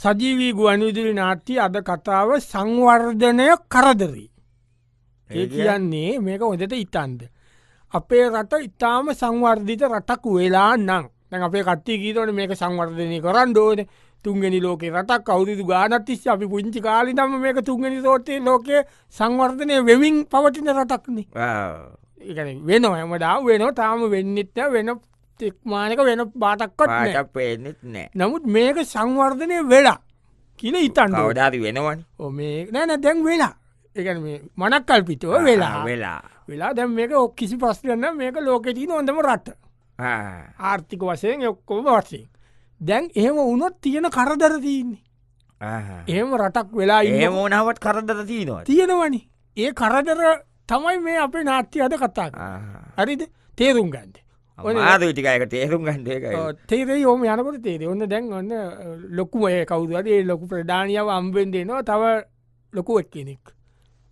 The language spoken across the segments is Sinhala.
සජීවී ගුවන්විදුලි නාට්‍ය අද කතාව සංවර්ධනය කරදරී. ඒ කියන්නේ මේක හොඳට ඉතන්ද. අපේ රට ඉතාම සංවර්ධිත රටක් වෙලා නං දැන් අපේ කට්ටිය කීතවන මේක සංවර්ධනය කරන්න ඕන තුන්ගනි ලෝක රටක් අවුදු ගානත්තිස්ස අපි පුංචි කාලි නම මේක තුන්ගනි තෝටේ ලෝකයේ සංවර්ධනය වෙමින් පවතින රටක්නේ වෙනවා හැමදා වෙන තාම වෙන්නෙත්න වෙන තෙක්මානක වෙන බාටක්කොත් පේනෙත් නෑ. නමුත් මේක සංවර්ධනය වෙලා කියල ඉතන්න අවදාරි වෙනවන මේ නෑන දැන් වෙලා එක මනක් කල්පිතුව වෙලා වෙලා දැම් මේක ඔක් කිසි පස්තියන්න මේක ලෝකෙතින හොඳම රට ආර්ථික වසයෙන් ඔක්කොම වත්සේ දැන් එහෙම උනොත් තියෙන කරදර තියන්නේ එහෙම රටක් වෙලා එහෙම ඕනාවත් කරදර තියනවා තියෙනවනි ඒ කරදර තමයි මේ අපේ නාට්‍ය අද කතා හරිද තේරුම් ගන්ද ආදටිකයක තේරුම් ගන්ඩ තේරේ යෝම යනකට තේරේ ඔන්න දැන් ඔන්න ලොකුම ඒ කවුදට ඒ ලොකු ප්‍රධානියාව අම්බෙන්දේනවා තව ලොකුවත් කෙනෙක්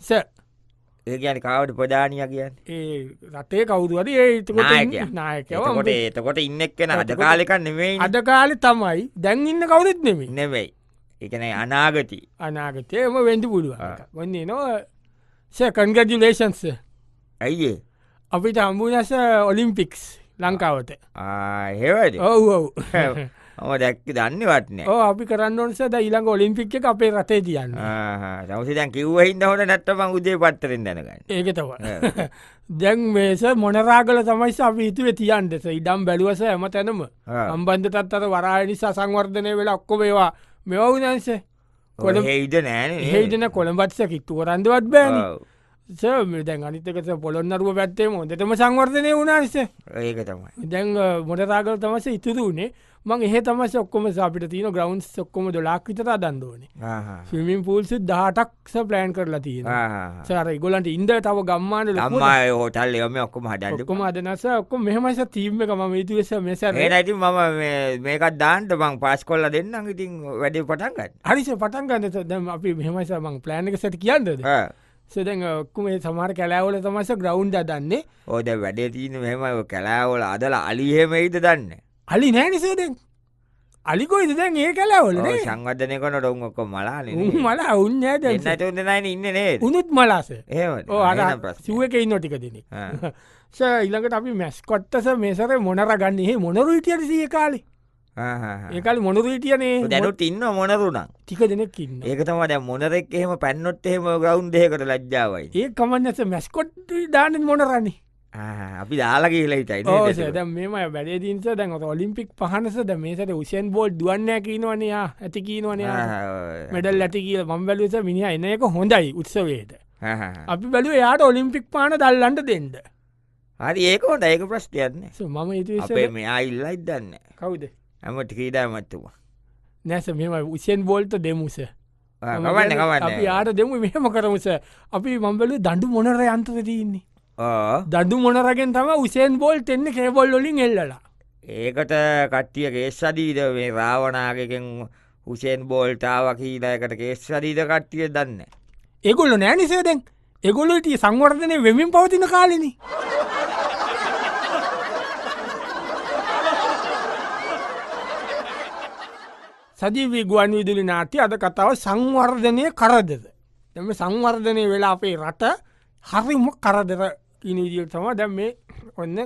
ස ඒ කියන කාවට ප්‍රධානය කියන්න ඒ රටේ කවුදුවද ඒ නායකවට එතකොට ඉන්නෙක් කෙන අද කාලෙක නෙවෙයි අද කාලෙ තමයි දැන් ඉන්න කවුදෙත් නෙමේ නෙවෙයි එකන අනාගති අනාගතයම වෙන්ඩි පුළුව වන්නේ නො කන්ගජුලේෂන්ස ඇයිඒ අපිට අම්බුනස ඔලිම්පික්ස් ලංකාවට හෙවද ඔව් ඔව් ඔම දැක්ක දන්න වටන ඕ අපි කරන්න ඔන්ස ද ඉළඟ ඔලිම්පික් එක අපේ රටේ තියන්න දවසි දැන් කිව්ව හිද හොට නැත්තම උදේ පත්තරෙන් දැනගන්න ඒක තව දැන් මේස මොනරාගල තමයිස අපි හිතුවේ තියන්දෙස ඉඩම් බැලුවස ඇම තැනම අම්බන්ධතත් අත වරානිසා සංවර්ධනය වෙලා ඔක්කොබේවා මෙවුනන්සේ කොළ හෙයිද නෑන හෙයිදන කොළඹත්ස කිත්තුව රන්දවත් බෑන දැන් අනිතකස පොළොන්නරුව පැත්තේ මොදටම සංවර්ධනය වුණනිස ඒක තමයි දැන් මොනරාගල තමස ඉතුරුනේ මං එහ තමස ඔක්කොම අපිට තියන ග්‍රවන්් ඔක්කොම දොලාක් විතර දන්දෝනේ ෆිමින් පූල්සි දහටක්ස ප්ලෑන් කරලා තියෙන සර ගොලන්ට ඉන්ද තව ගම්මාන ලම්මයි හෝටල් එම ඔක්කොම හඩ ඔක්කොම අදනස ඔක්කොම මෙහමස තීම එක ම තුවෙස මෙස ඒනයිති මම මේකත් දාන්ට බං පාස් කොල්ල දෙන්න ඉතින් වැඩේ පටන්ගත් හරිස පටන් ගන්නත දැම අපි මෙහමස මං ප්ලෑන් එක සට කියන්නද සදැන් ඔක්කුම සමහර කැලෑවල තමස ග්‍රවන්් දන්නේ ඕද වැඩේ තියන මෙම කැලාවල අදලා අලිහෙමයිද දන්න අලි නෑනිසේදෙන් අලිකොයිද දැන් ඒ කැලවල සංවධනය කන ොන් ඔක්කො මලා මල උන්න නයි ඉන්න නේ උනුත් මලාස ඒ සිුවක නොටික දෙනෙ ඉළඟට අපි මැස්කොත්තස මේසර මොනර ගන්නේ මොනරු ඉටියට සිය කාලේ ඒකල් මොනරීටියනේ දැනුත් ඉන්න මොනරුනම් ටික දෙනෙක්කින්න ඒකතම දැ මොනරෙක් එහෙම පැන්නොත් එහෙම ගවුන්් දෙකට ලජ්ජාවයි ඒ කමන්නස මැස්කොට් දානෙන් මොනරන්නේ අපි දාලා කියලයිටයි දැ මෙම වැඩේදීන්ස දැන් ඔලිම්පික් පහනසද මේසට උසෙන් බෝඩ් දුවන්න කීනවනයා ඇති කීනවනයා මෙඩල් ඇති කියල මම් බැලුවස මිනි එන එක හොඳයි උත්සවයට අපි බැලුව යාට ඔලිම්පික් පාන දල්ලන්ට දෙන්න හරි ඒක හොට ඒක ප්‍රශ්ටයන්නේ මම අපේ මෙයා ඉල්ලයි දන්න කවුද ඇමට ක්‍රීඩාමත්තුවා නැස මෙම උසෙන් බෝල්ට දෙමුස කවන්න අපි යාට දෙමු මෙහම කරමුස අපි මම්බලු දඩු මොනර අන්තර තියන්නේ දඩු මොනරගෙන් තම උසේන් බෝල්ට එන්න කේබොල් ොලින් එල්ලලා ඒකට කට්ටිය කේස්සදීද මේ රාවනාගකෙන් උසෙන් බෝල්ටාව කීදායකට කේස්සදීද කට්ටිය දන්න ඒගොල්ල නෑනිසේ දැන් එගොලට සංවර්ධනය වෙමින් පවතින කාලෙන සජීවී ගුවන් විදුලි නාට්‍ය අද කතාව සංවර්ධනය කරදද එම සංවර්ධනය වෙලා අපේ රට හරිම කරදර කිනවිදිට තම දැම් මේ ඔන්න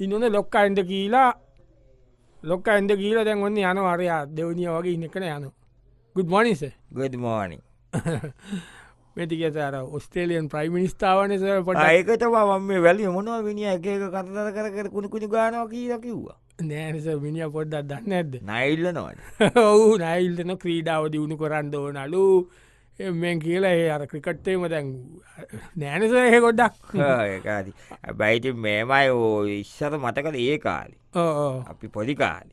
ඉන්නන ලොක්ක ඇන්ද කියීලා ලොක්ක ඇන්ද කියීල දැන් ඔන්න යන වරයා දෙවනිය වගේ ඉන්නකන යනු ගුඩ් මනිස ගඩ මෝනි මෙතිකතර ඔස්ට්‍රේලියන් ප්‍රයිමිනිස්ථාවනස පට ඒකට මම මේ වැලි මොනවා විනි එක කතර කර කුණු ගානව කියීල කිව්වා නෑනස මිනිිය පොඩ්ඩක් දන්න ඇද නයිල්ල නොට ඔවු නයිල්තන ක්‍රීඩාව දියුණු කරන්න ඕනලු එමෙන් කියලා ඒ අර ක්‍රිකට්ටේම දැන් නෑනස ඒ ගොඩක් ඒකාති බයිති මේමයි ඕ ඉස්සර මතකද ඒ කාලි අපි පොඩි කාලි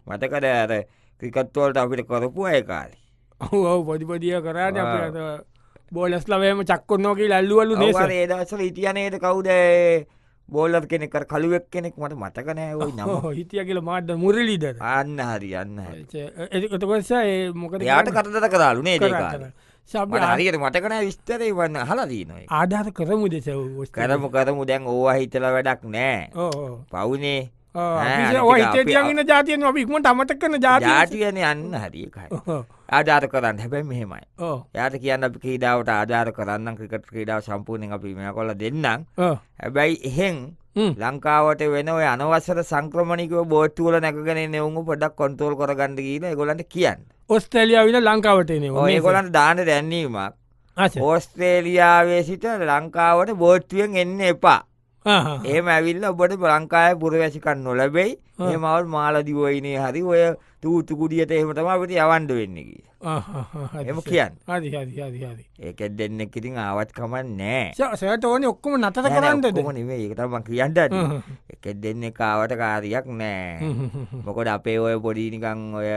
මතකද ඇර ක්‍රිකත්වෝල්ට අපිට කරපු අය කාලි ඔහු පොඩිපොදිය කරාට අප බෝලස්ලවේම චක්කොන්නෝකි ලල්ලුවලු නේසර ඒදසල ඉතියනේද කවුද බෝල්ලත් කෙනෙක් කළුවක් කෙනෙක් මට මතකනෑ ඔයි නම හිතිය කියල මාට මුරලිද අන්න හරි අන්න එතකොස මොකද යාට කරදත කරලු නේ හරියට මටකන විස්තරේ වන්න හලදීනොයි ආධාර කරමු දෙසව කරමු දැන් ඕවා හිතල වැඩක් නෑ පවුනේ හිතේතියගන්න ජාතියෙන් අපික්ම අමත කන ජාතියන යන්න හරිකයි ආධාර කරන්න හැබැයි මෙහෙමයි යාට කියන්න අපි ක්‍රීඩාවට ආධාර කරන්න ක්‍රිකට ක්‍රීඩාව සම්පූර්ණයෙන් අපි මෙ කොල දෙන්නම් හැබැයි එහෙන් ලංකාවට වෙන ඔය අනවසර සංක්‍රමණිකව බෝට්ටුවල නැකගෙන එවුණු පොඩක් කොන්තෝල් කරගන්න කියීල ගොලන්ට කියන්න ඔස්ට්‍රේලියාවිල ලංකාවට ඒගොලන්ට දාන දැන්නීමක් ඕස්ට්‍රේලියාවේ සිට ලංකාවට බෝට්ටුවෙන් එන්න එපා ඒම ඇවිල්ල ඔබට ලංකාය පුරවැසිකන් නොලබෙයි ඒමවල් මාලදිවයිනේ හරි ඔය තූතුකුඩියට එහෙමටම අපට යවන්ඩ වෙන්නකි එම කියන්න ඒකත් දෙන්න ඉතින් ආවත් කමන් නෑ සට ඕන ඔක්කොම නතර කරන්න නේ ඒකතම කියන්නට එකත් දෙන්න කාවට කාරයක් නෑ මොකොට අපේ ඔය පොඩීනිකං ඔය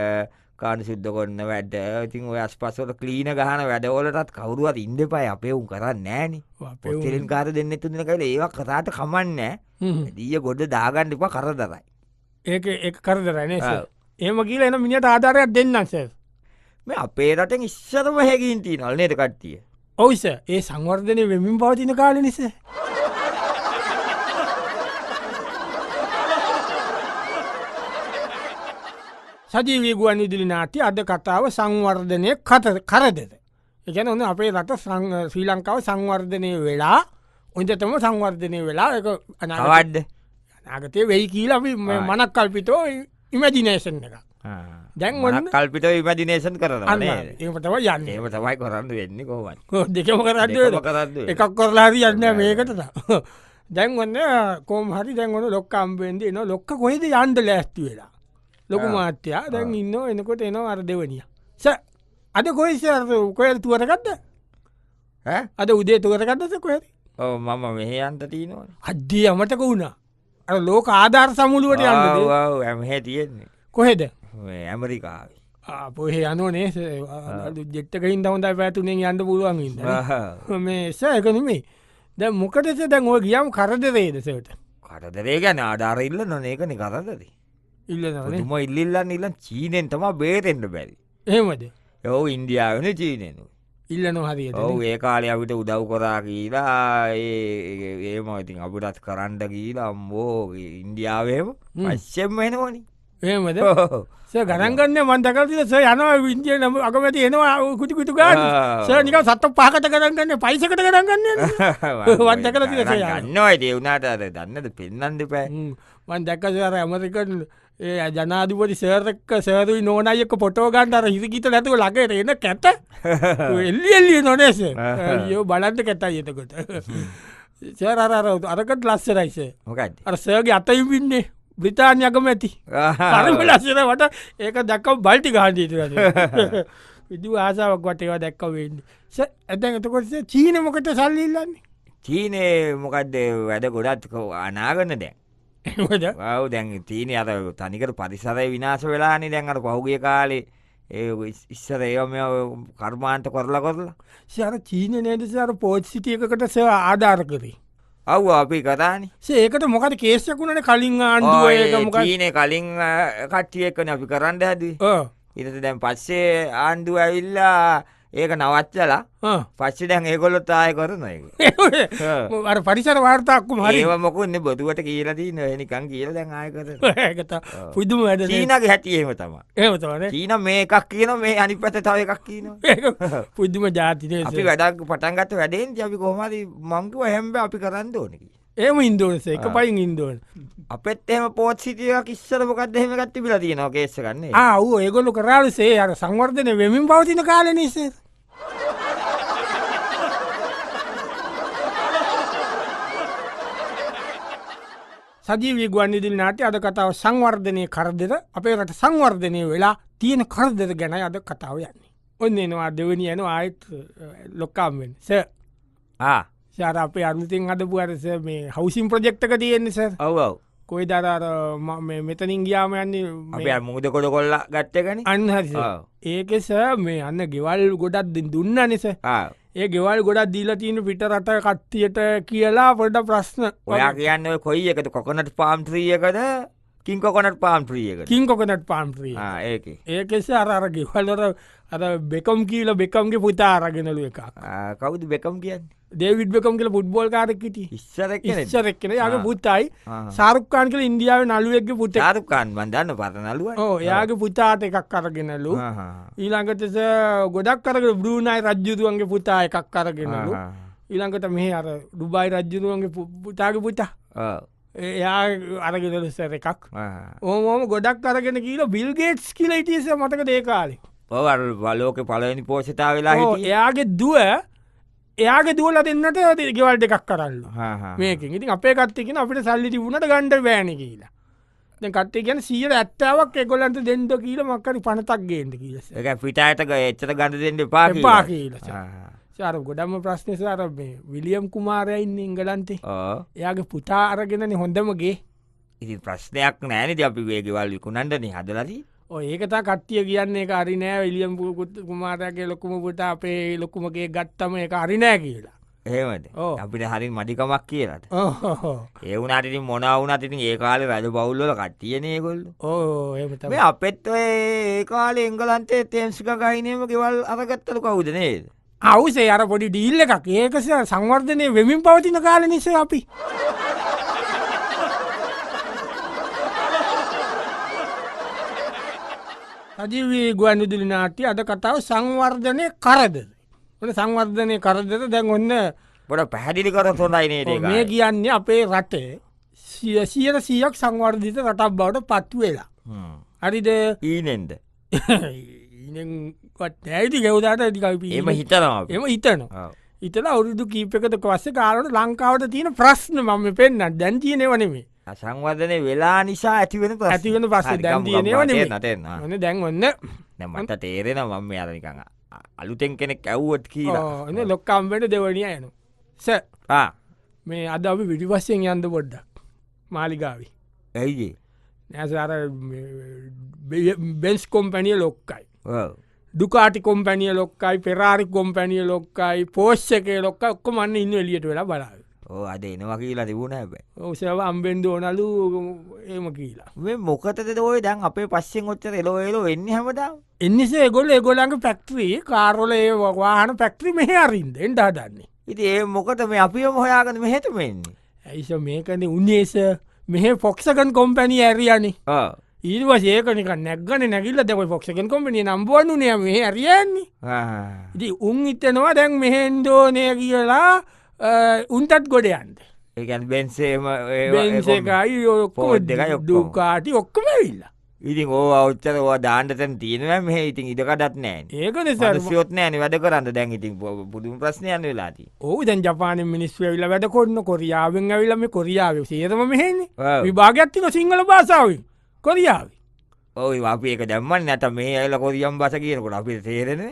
කාන සිද්ධ කොන්න වැඩ ඉතින් ඔය අස්පස්සට කලීන ගහන වැඩවලටත් කවරුවත් ඉන්ඩපයි අපේ උන් කරන්න නෑන පොතෙලින් කාර දෙන්න තුන්න කල ඒවක් කතාට කමන්න දීය ගොඩ දාගන්න එපා කරදරයි ඒක එක කරදරන ඒම කියල එන මිනිට ආධාරයක් දෙන්නස මේ අපේ රටෙන් ඉස්සරම හැකින්ටී නල් නේද කට්ටිය ඔවිස ඒ සංවර්ධනය වෙමින් පවතින කාල නිස සජීවී ගුවන් විදුලි නාට්‍ය අද කතාව සංවර්ධනය කරදද. එකන ඔන්න අපේ රට ශ්‍රී ලංකාව සංවර්ධනය වෙලා ඔොන්තතම සංවර්ධනය වෙලා එක අනවඩ්ඩ අනාගතය වෙයි කියීල අපි මනක් කල්පිතෝ ඉමජිනේෂන් එක දැන් ඔන්න කල්පිට ඉමජිනේෂන් කරන ඒතව යන්න ඒම තමයි කරන්න වෙන්න කොවන් දෙකම කරන්න එකක් කරලාදී යන්න මේකටද දැන් ඔන්න කෝම හරි දැන් ඔන්න ලොක්ක අම්බෙන්ද න ලොක්ක කොහෙද යන්ඩ ලෑස්ති වෙලා ලොකු මාත්‍යයා දැන් ඉන්න එනකොට එනවා අර දෙවනිය ස අද කොයිස කොයල් තුවරගත්ද අද උදේ තුවරගත්තස කොහෙද මම මෙහ අන්ත තියනවා අද්දිය අමටක වුණා අ ලෝක ආධාර සමුළුවට යන්න ඇමහ තියෙන්නේ කොහෙද ඇමරිකාව පොහ යනනේ ජෙට්ටකින් දවන්ද පැතුනෙන් යන්න පුළුවන් ඉද මේ ස එකනමේ දැ මොකටස දැන් ඔය ගියම් කරදරේදසට කරදරේ ගැන ආධාර ඉල්ල නොනකන කරදරේ ඉල්ලම ඉල්ලිල්ලන්න ඉල්ලන් චීනෙන් තම බේරෙන්ට බැරි එහෙමද යෝ ඉන්දියාවන චීනයනු ඉල්ල නොහරි ඔව ඒ කාලය අපිට උදව් කරා කියලා ඒම ඉතින් අපිටත් කරන්ඩ කියලා අම්බෝ ඉන්දියාවේම පශ්චෙම් වෙනවනි ඒමද ගරන්ගන්න මන්දකතිල ස යනවා වින්දිය නම අකමැති එනවා කුටිකුතු ගන්න ස නික සත්ත පාකට කරගන්න පයිසකට කරගන්න වන්දකල ගන්නවා දෙවුණට අර දන්නද පෙන්න්නන්ද පෑ මන් දැක්කසර ඇමරිකන් ඒ ජනාධපති සරක සෑරුයි නෝනයක පොටෝගන්ට අර හිසිකිත නැතුව ලකට එන කැත එල්ලි එල්ලිය නොනේස යෝ බලන්ට කැතයි එතකොට සර අරකට ලස්සරයිස මොකයි අර සෑගේ අතයි පින්නේ බ්‍රිතාානයකම ඇති අරම ලස්සරවට ඒක දැක්කව බල්ටි ගාන්ඩීට විදු ආසාාවක් වට ඒවා දැක්ක වෙන්න ඇතැන් එතකොට චීනමකට සල්ලිල්ලන්නේ චීනය මොකක්ද වැඩ ගොඩත් අනාගන්න දැන් වව දැන් තිීන අත තනිකට පරිසරය විනාශ වෙලානි දැන් අට පහුගිය කාලේ ඒ ඉස්සර ඒම කර්මාන්ත කරලා කරලා සර චීන නේදසර පෝච්සිටියකට ස ආධාර කරේ අව් අපි කතානි ඒකට මොකද කේෂකුණට කලින් ආණ්ඩුව චීනය කලින් කට්ටියකන අපි කරන්න හැදී ඉරට දැන් පස්සේ ආණ්ඩුව ඇවිල්ලා ඒක නවච්චලා පච්චි දැන් ඒගොල්ලොත් ආය කරන අර පරිසර වාර්තාක්කු ඒව මොකුන්න බොදුවට කියලදී නොනිකන් කියල දැන් ආය කර පුදුම වැඩ චීනගේ හැටියේම තම ඒතන චීන මේ එකක් කියන මේ අනි පත තව එකක් කියන පුද්දුම ජාතිනය අපි වැඩක් පටන්ගත්ත වැඩෙන් අපි කොහමරි මංකුව හැම්බ අපි කරන්න ඕනකි ඒම ඉන්දෝනස එක පයින් ඉන්දෝන අපත් එම පෝත් සිටියක් ඉස්සර මොකක්ද එහෙම ගත්ති පිල තියෙනවා කේස ගන්නේ ආව් ඒගොල්ලු කරාලසේ අර සංවර්ධනය වෙමින් පවතින කාල නිසේ සජීවී ගුවන් විදුලි නාට්‍ය අද කතාව සංවර්ධනය කරදර අපේ රට සංවර්ධනය වෙලා තියෙන කරදර ගැන අද කතාව යන්නේ ඔන්න එනවා දෙවනි යන ආයත් ලොක්කාම්ෙන් ස ශාර අපේ අනුතින් අදපු අරස මේ හවසින් ප්‍රජෙක්්ක තියෙන්නේ ස ඔව් කොයි දරර මෙතනින් ගියාම යන්නේ අප මුද කොට කොල්ල ගත්තගන අන්හරි ඒකෙස මේ අන්න ගෙවල් ගොඩත් දුන්න නිස ඒ ගෙවල් ගොඩක් දීලා තියන පිට රට කට්ටියට කියලා පොඩ ප්‍රශ්න ඔයා කියන්න කොයි එකට කොකනට පාම්ත්‍රියකද කින්කොකොනට පාම් ප්‍රියක කින්කොකනට පාම්ප්‍රිය ඒක ඒකෙස අරගේ වලර අර බෙකම් කියීල බෙකම්ගේ පුතා අරගෙනලු එකක් කවුද බෙකම් කියන්න ඩේවිඩ් බෙකම් කියල පුට්බෝල් කාරක්ට ඉස්සරක් ඉස්සරක්කෙන යගේ පුතයි සාරුක්කාන් කල ඉන්දියාව නලුවෙක්ගේ පුත ආරුකාන් බන්ධන්න පතනලුව යාගේ පුතාට එකක් අරගෙනලු ඊළඟටස ගොඩක් කරක බ්‍රූණයි රජ්ජුරුවන්ගේ පුතා එකක් කරගෙනලු ඊළඟට මේ අර ඩුබයි රජ්ජුරුවන්ගේ පුතාගේ පුතා එයා අරගෙනල සැර එකක් ඕමෝම ගොඩක් කරගෙන කියල බිල්ගේට්ස් කියල ඉටියස මතක දේකාලේ ලෝක පලනි පෝෂතා වෙලා එයාගේ දුව එයාගේ දුවල දෙන්නට ගෙවල්ට එකක් කරල්ල මේකින් ඉතින් අපේ කත්තකින අපිට සල්ලි තිබුණට ගණඩ බෑන කියලා දැ කටේ ගැන සියල ඇත්තාවක් එකොලන්ට දෙන්ට කියල මක්කරි පනතක් ගේට කියලස එක පිටායටක එච්චට ගඩ දෙන්න පා කියල සාර ගොඩම ප්‍රශ්නය සාර විලියම් කුමාරයඉන්න ඉංගලන්තේ එයාගේ පුතා අරගෙනන හොඳමගේ ඉති ප්‍රශ්නයක් නෑනති අපි වේගෙවල් විකුණන්ටන හදලදී ඒකතා කට්ටිය කියන්නේ එක අරිනෑ විලියම් කුමාරයගේ ලොකුම පුට අපේ ලොකුමගේ ගත්තම එක අරිනෑ කියලා ඒමට අපිට හරින් මටිකමක් කියලට ඒවුනට මොනවුනතින් ඒ කාලෙ රජ බෞල්ලල කට්ටියනයකොල්ල ඕ අපෙත් ඒ කාල එංගලන්තේ තේම්සික ගහිනයම ගෙවල් අරගත්තල කවුද නේද අවුසේ අර පොඩි ඩීල්ල එකක් ඒකස සංවර්ධනය වෙමින් පවතින කාල නිස අපි අජීවී ගුවන් විදුලි නාට්‍ය අද කතාව සංවර්ධනය කරද සංවර්ධනය කරදද දැන් ඔන්න පොට පැහැදිලි කර හොඳයිනේ මේ කියන්නේ අපේ රටේ සියයට සියක් සංවර්ධිත රටක් බවට පත්තු වෙලා හරිද ඊනෙන්ද ඇති ගෙවදාට ඇතිකල්ප එම හිතනවා එම හිතනවා ඉතල අවුරුදු කීපකට වස්ස කාලට ලංකාවට තියෙන ප්‍රශ්න මම පෙන්න්න දැන්තියනය වනෙමේ සංවර්ධනය වෙලා නිසා ඇතිවෙන ඇතිවෙන පස්ස දැන්තියනය වන දැන් ඔන්න මට තේරෙන මම අරනිකඟ අලුතෙන් කෙනෙක් ඇව්වොත් කියලා එන්න ලොක්කම්බට දෙවනිය යනු ස මේ අද අපි විඩිවස්සයෙන් යන්ද පොඩ්ඩක් මාලිගාවි ඇයිගේ නැසර බෙන්ස් කොම්පැනිය ලොක්කයි දුකාටි කොම්පැනිය ලොක්කයි පෙරාරි කොම්පැනිය ලොක්කයි පෝෂ්ෂකය ලොක්ක ඔක්ක මන්න ඉන්න එලියට වෙලා බලාව අද එනවා කියලා තිබුණ හැබ ඔසව අම්බෙන්ද ඕනලු ඒම කියලා මේ මොකතද ඔය දැන් අපේ පස්සෙන් ඔච්චර එලෝඒලෝ එන්න හැමදා එනිසේ ගොල ඒගොලඟ පැක්ත්‍රී කාරොල ඒ වාහන පැක්ත්‍රී මෙහ අරින්ද එන්ඩා දන්නේ ඉති ඒ මොකට මේ අපියම හොයාගන මෙහෙතමෙන්නේ ඇයිස මේකන උන්නේස මෙහ ෆොක්සකන් කොම්පැනි ඇරියනි ඊර්ව ඒකනික නැගන නැගිල්ල දෙක ෆොක්සකන් කොම්පනිය නම්බුවනු නය මේ ඇරියන්නේ ඉති උන් ඉතනවා දැන් මෙහෙන්දෝනය කියලා උන්ටත් ගොඩයන්ද ඒකන් බෙන්සේම බෙන්සේකයි ඔක්කෝ දෙක දුකාටි ඔක්කම ඉල්ලා ඉතින් ඕ අවච්චරවා දාන්ටතැන් තියෙනව මේ ඉතින් ඉඩකටත් නෑ ඒක සියොත් නෑන වැඩ කරන්න දැන් ඉතින් පුදුම ප්‍රශ්නයන් වෙලාති ඕ දැන් ජපාන මිනිස්ව විල වැඩ කොන්න කොරියාවෙන් ඇවිලම කොරියාව සේරම මෙහෙන්නේ විභාගත්තික සිංහල භාසාාව කොරියාව ඔයි අපි ඒක දැම්මන් නැත මේ ඇල කොරියම් බස කියනකොට අපි තේරෙන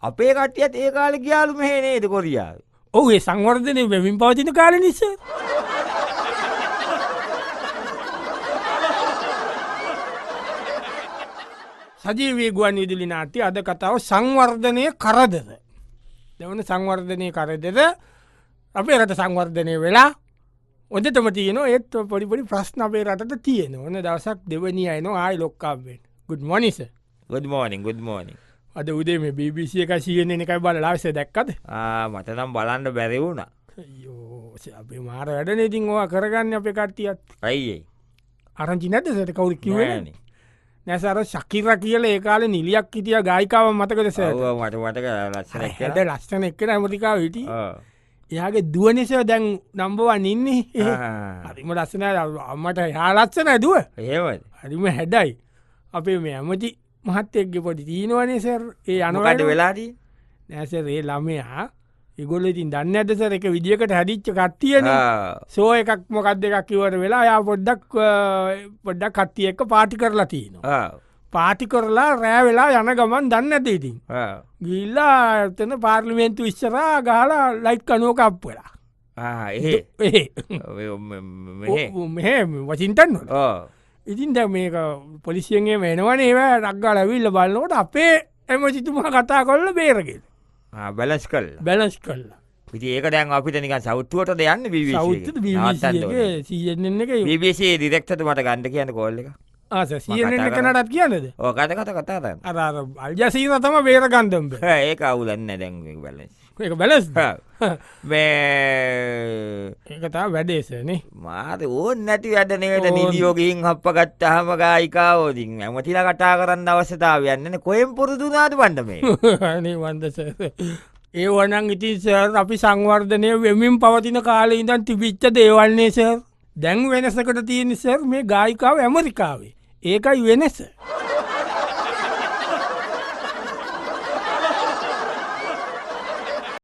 අපේ කටියත් ඒ කාල ගයාලු මෙහනේද කොරියාව ඔහේ සංවර්ධනය වෙමින් පවතින කාල නිස සජීවී ගුවන් විදුලි නාට්‍ය අද කතාව සංවර්ධනය කරදද දෙවන සංවර්ධනය කරදද අපේ රට සංවර්ධනය වෙලා ඔොදටම තියන ඒත් පොඩිපොඩි ප්‍රශ්න අපේ රට තියෙන ඕන දවසක් දෙවනි අයන ආයි ලොක්කාබෙන් ගුඩ් මොනිස ගුඩ් මෝනිින් ගුඩ් මෝනිින් අද උදේ මේ BBC එක සියන එකයි බල ලාස දැක්කද මටනම් බලන්ඩ බැරිවුණ යෝ අපේ මාර වැඩන ඉතින් ඕවා කරගන්න අප කට්ටියත් ඇයිඒ අරංචි නැත සට කවුද කිවන නැසර ශකිර කියල ඒකාල නිලියක් හිටිය ගයිකාව මතකද ස මට හැද ලස්සන එක්කට ඇමතිකාව හිට එයාගේ දුවනිස දැන් නම්බවන් ඉන්නේ හරිම ලස්සන අම්මට යාලත්සන දුව ඒවද හරිම හැඩයි අපේ මේ ඇමති මහත්තෙක්ගෙ පොඩි තිීනවනසර් ඒ අනුකට වෙලාදී නැසරේ ළමයා ඉගොල්ල ඉතින් දන්න ඇදසර එක විදිියකට හැදිච්ච කට්ටියන සෝ එකක් මොකක් දෙකක් කිවට වෙලා යා පොඩ්ඩක් කට්ටිය එක්ක පාටි කරලා තියනවා පාටි කරලා රෑ වෙලා යන ගමන් දන්න ඇත ඉතින් ගිල්ලා එතන පාර්ලිමේන්තු ඉස්සරා ගහලා ලයිට් කනුවකප් වෙලා මෙහ වසින්ටන්න ඉතින් දැ මේක පොලිසියන්ගේ වෙනවන ඒව රක්ගා ලැවිල්ල බලන්නකොට අපේ එම සිතුම කතා කොල්ල බේරගෙන බැලස් කල් බැලස් කල්ලා ඉතින් ඒක දැන් අපිට නිකන් සෞත්තුවට දෙයන්න සෞත්තුවට CNN එක BBC ඩිරෙක්ටර්ට මට ගන්න කියන්න කෝල් එක. CNN එකනටත් කියන්නද? ඔව් කතා කතා කරන්න. අර අල් ජසීරා තමයි බේර ගන්න බෑ. ඒක අවුලන්නේ දැන් මේක බැලන්ස්. ඒක බැලන්ස්. මේ ඒක තමයි වැඩේසනේ. මාද ඕන් නැති වැඩ නේද නිලියෝ ගිහින් හප්ප ගත්තාම ගායිකාවෝ ඉතින් ඇමතිලා කතා කරන්න අවශ්‍යතාවයක් නැහැ. කොහෙන් පුරුදු වුණාද බණ්ඩ මේ? අනේ වන්ද සර්. ඒ වනං ඉතින් සර් අපි සංවර්ධනය වෙමින් පවතින කාලේ ඉඳන් තිබිච්ච දේවල් නේ සර්. දැන් වෙනසකට තියෙන සර් මේ ගායිකාව ඇමරිකාවේ. ඒකයි වෙනස.